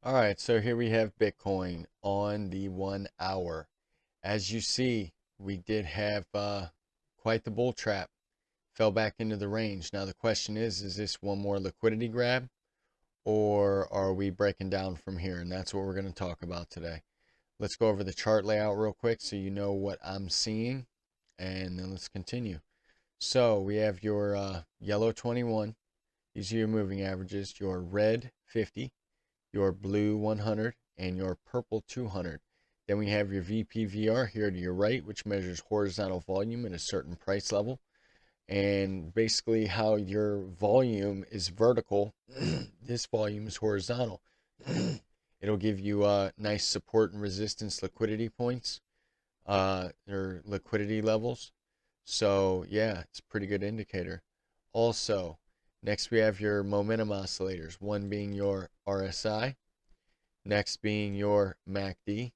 All right, so here we have Bitcoin on the 1 hour. As you see, we did have quite the bull trap. Fell back into the range. Now the question is this one more liquidity grab or are we breaking down from here? And that's what we're going to talk about today. Let's go over the chart layout real quick so you know what I'm seeing, and then let's continue. So we have your yellow 21. These are your moving averages, your red 50, your blue 100, and your purple 200. Then we have your VPVR here to your right, which measures horizontal volume at a certain price level. And basically how your volume is vertical, this volume is horizontal. It'll give you nice support and resistance liquidity points, or liquidity levels. So yeah, it's a pretty good indicator. Also, next we have your momentum oscillators, one being your RSI, next being your MACD,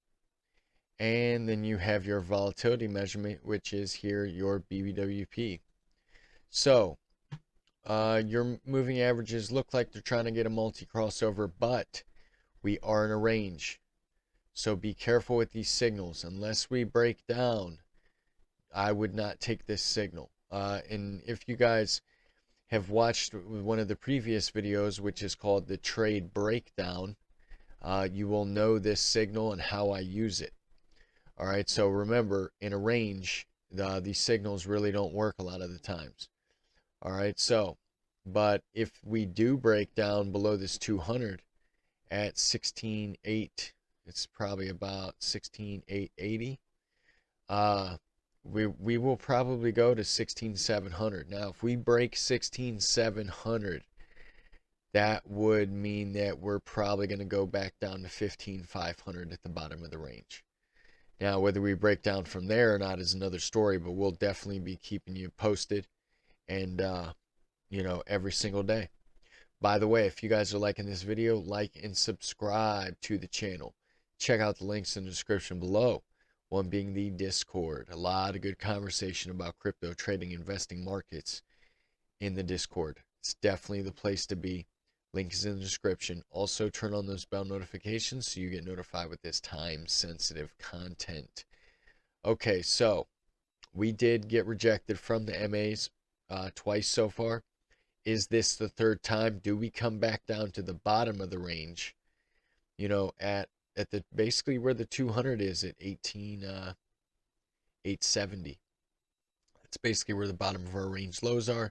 and then you have your volatility measurement, which is here your BBWP. So your moving averages look like they're trying to get a multi-crossover, but we are in a range. So be careful with these signals. Unless we break down, I would not take this signal. And if you guys have watched one of the previous videos, which is called the trade breakdown, you will know this signal and how I use it. All right, so remember, in a range, these signals really don't work a lot of the times. All right, so, but if we do break down below this 200 at 16.8, it's probably about 16.880. We will probably go to 16.700. Now, if we break 16.700, that would mean that we're probably going to go back down to 15.500 at the bottom of the range. Now, whether we break down from there or not is another story, but we'll definitely be keeping you posted and, every single day. By the way, if you guys are liking this video, like and subscribe to the channel. Check out the links in the description below. One being the Discord. A lot of good conversation about crypto trading, investing, markets in the Discord. It's definitely the place to be. Link is in the description. Also, turn on those bell notifications so you get notified with this time-sensitive content. Okay, so we did get rejected from the MAs twice so far. Is this the third time? Do we come back down to the bottom of the range? At the basically where the 200 is at 18,870. That's basically where the bottom of our range lows are.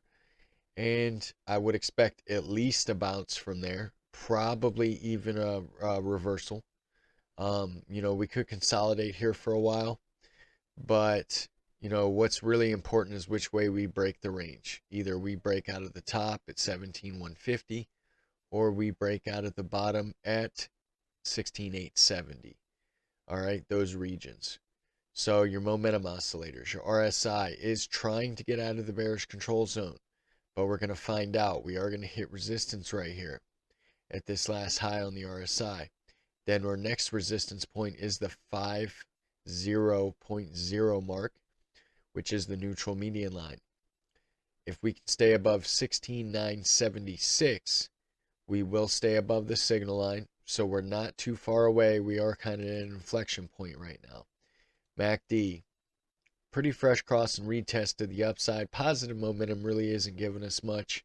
And I would expect at least a bounce from there, probably even a reversal. We could consolidate here for a while, but what's really important is which way we break the range. Either we break out of the top at 17,150, or we break out at the bottom at 16,870. All right, those regions. So your momentum oscillators, your RSI is trying to get out of the bearish control zone. But we're going to find out. We are going to hit resistance right here at this last high on the RSI. Then our next resistance point is the 50.0 mark, which is the neutral median line. If we can stay above 16,976, we will stay above the signal line. So we're not too far away. We are kind of at an inflection point right now. MACD. Pretty fresh cross and retest to the upside. Positive momentum really isn't giving us much.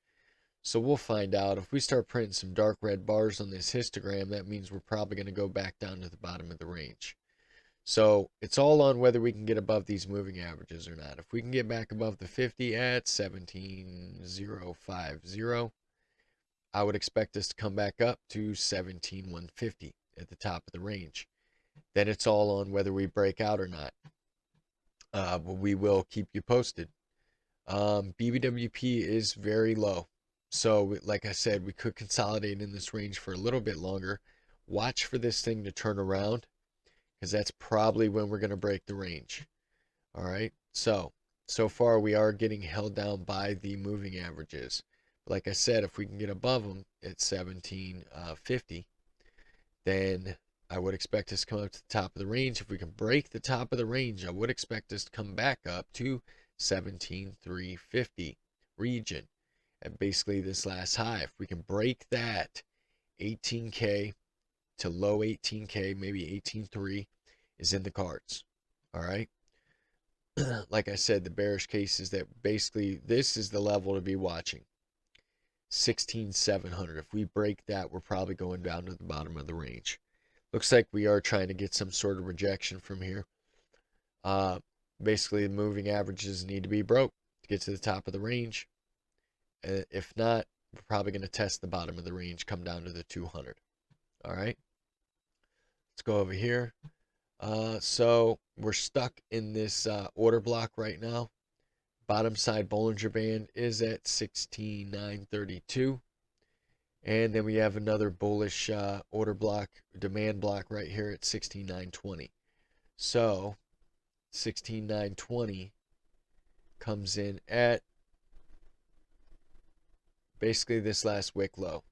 So we'll find out. If we start printing some dark red bars on this histogram, that means we're probably going to go back down to the bottom of the range. So it's all on whether we can get above these moving averages or not. If we can get back above the 50 at 17,050, I would expect us to come back up to 17,150 at the top of the range. Then it's all on whether we break out or not. But we will keep you posted. BBWP is very low. So like I said, we could consolidate in this range for a little bit longer. Watch for this thing to turn around, because that's probably when we're going to break the range. All right. So far we are getting held down by the moving averages. Like I said, if we can get above them at 1750, then I would expect us to come up to the top of the range. If we can break the top of the range, I would expect us to come back up to 17,350 region at basically this last high. If we can break that, 18K to low 18K, maybe 18.3 is in the cards. All right. Like I said, the bearish case is that basically this is the level to be watching. 16,700. If we break that, we're probably going down to the bottom of the range. Looks like we are trying to get some sort of rejection from here. Basically, the moving averages need to be broke to get to the top of the range. If not, we're probably going to test the bottom of the range, come down to the 200. All right. Let's go over here. So we're stuck in this order block right now. Bottom side Bollinger Band is at 16,932. And then we have another bullish order block, demand block right here at 16,920. So 16,920 comes in at basically this last wick low,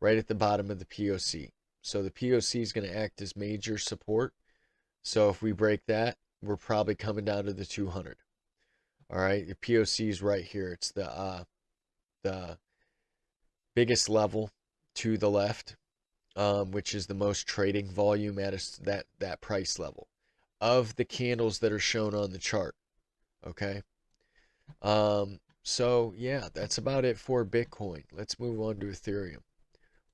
right at the bottom of the POC. So the POC is going to act as major support. So if we break that, we're probably coming down to the 200. All right, the POC is right here. It's the biggest level to the left, which is the most trading volume at that price level of the candles that are shown on the chart. Okay. So yeah, that's about it for Bitcoin. Let's move on to Ethereum.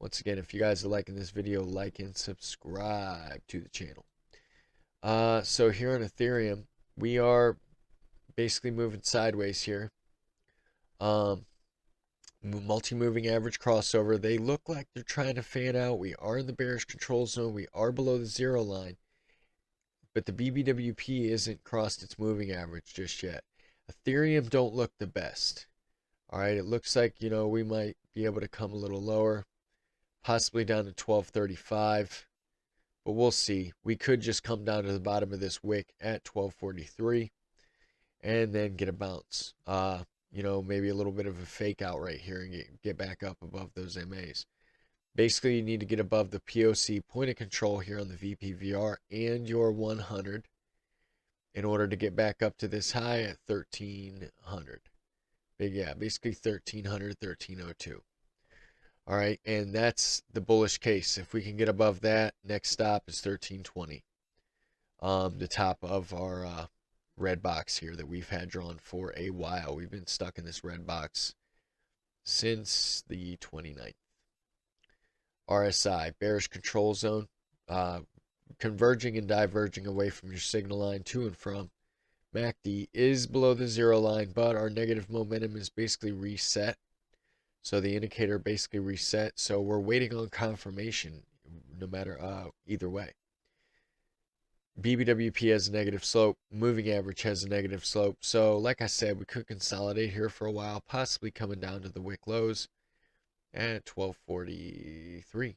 Once again, if you guys are liking this video, like and subscribe to the channel. So here on Ethereum, we are basically moving sideways here. Multi-moving average crossover. They look like they're trying to fan out. We are in the bearish control zone. We are below the zero line. But the BBWP isn't crossed its moving average just yet. Ethereum don't look the best. All right, it looks like, you know, we might be able to come a little lower, possibly down to 1235. But we'll see. We could just come down to the bottom of this wick at 1243 and then get a bounce. You know, maybe a little bit of a fake out right here and get back up above those MAs. Basically, you need to get above the POC point of control here on the VPVR and your 100 in order to get back up to this high at 1300. Yeah, basically 1300, 1302. All right, and that's the bullish case. If we can get above that, next stop is 1320. The top of our red box here that we've had drawn for a while. We've been stuck in this red box since the 29th. RSI, bearish control zone, converging and diverging away from your signal line to and from. MACD is below the zero line, but our negative momentum is basically reset. So the indicator basically reset. So we're waiting on confirmation no matter either way. BBWP has a negative slope. Moving average has a negative slope. So like I said, we could consolidate here for a while, possibly coming down to the wick lows at 1243.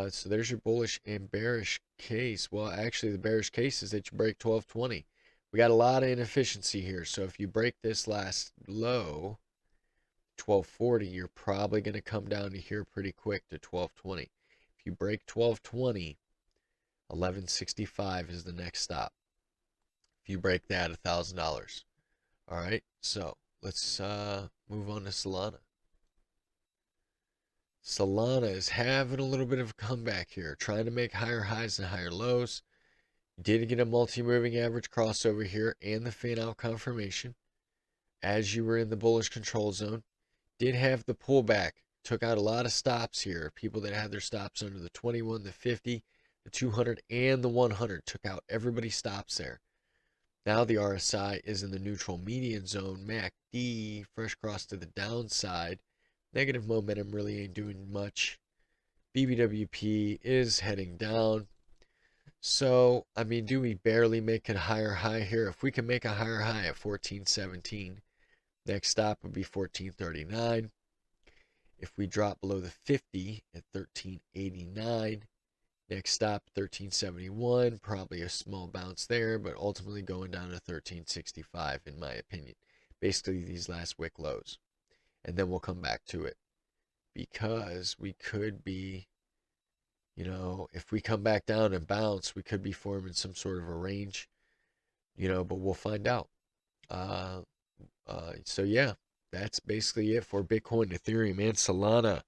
So there's your bullish and bearish case. Well, actually, the bearish case is that you break 1220. We got a lot of inefficiency here. So if you break this last low, 1240, you're probably going to come down to here pretty quick to 1220. If you break 1220, 1165 is the next stop. If you break that, $1,000. All right, so let's move on to Solana. Solana is having a little bit of a comeback here, trying to make higher highs and higher lows. Did get a multi-moving average crossover here and the fan out confirmation as you were in the bullish control zone. Did have the pullback, took out a lot of stops here. People that had their stops under the 21, the 50, the 200, and the 100 took out everybody's stops there. Now the RSI is in the neutral median zone. MACD fresh cross to the downside. Negative momentum really ain't doing much. BBWP is heading down. So, I mean, do we barely make a higher high here? If we can make a higher high at 1417, next stop would be 1439. If we drop below the 50 at 1389, next stop 1371, probably a small bounce there, but ultimately going down to 1365 in my opinion. Basically these last wick lows. And then we'll come back to it. Because we could be, you know, if we come back down and bounce, we could be forming some sort of a range, you know, but we'll find out. So yeah, that's basically it for Bitcoin, Ethereum, and Solana.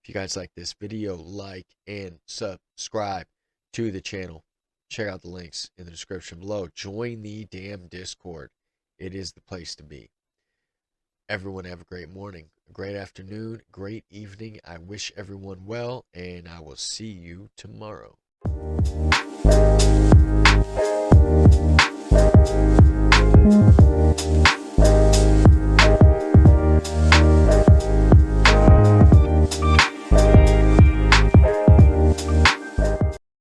If If you guys like this video, like and subscribe to the channel. Check out the links in the description below. Join the damn Discord. It is the place to be. Everyone have a great morning, a great afternoon, great evening. I wish everyone well, and I will see you tomorrow.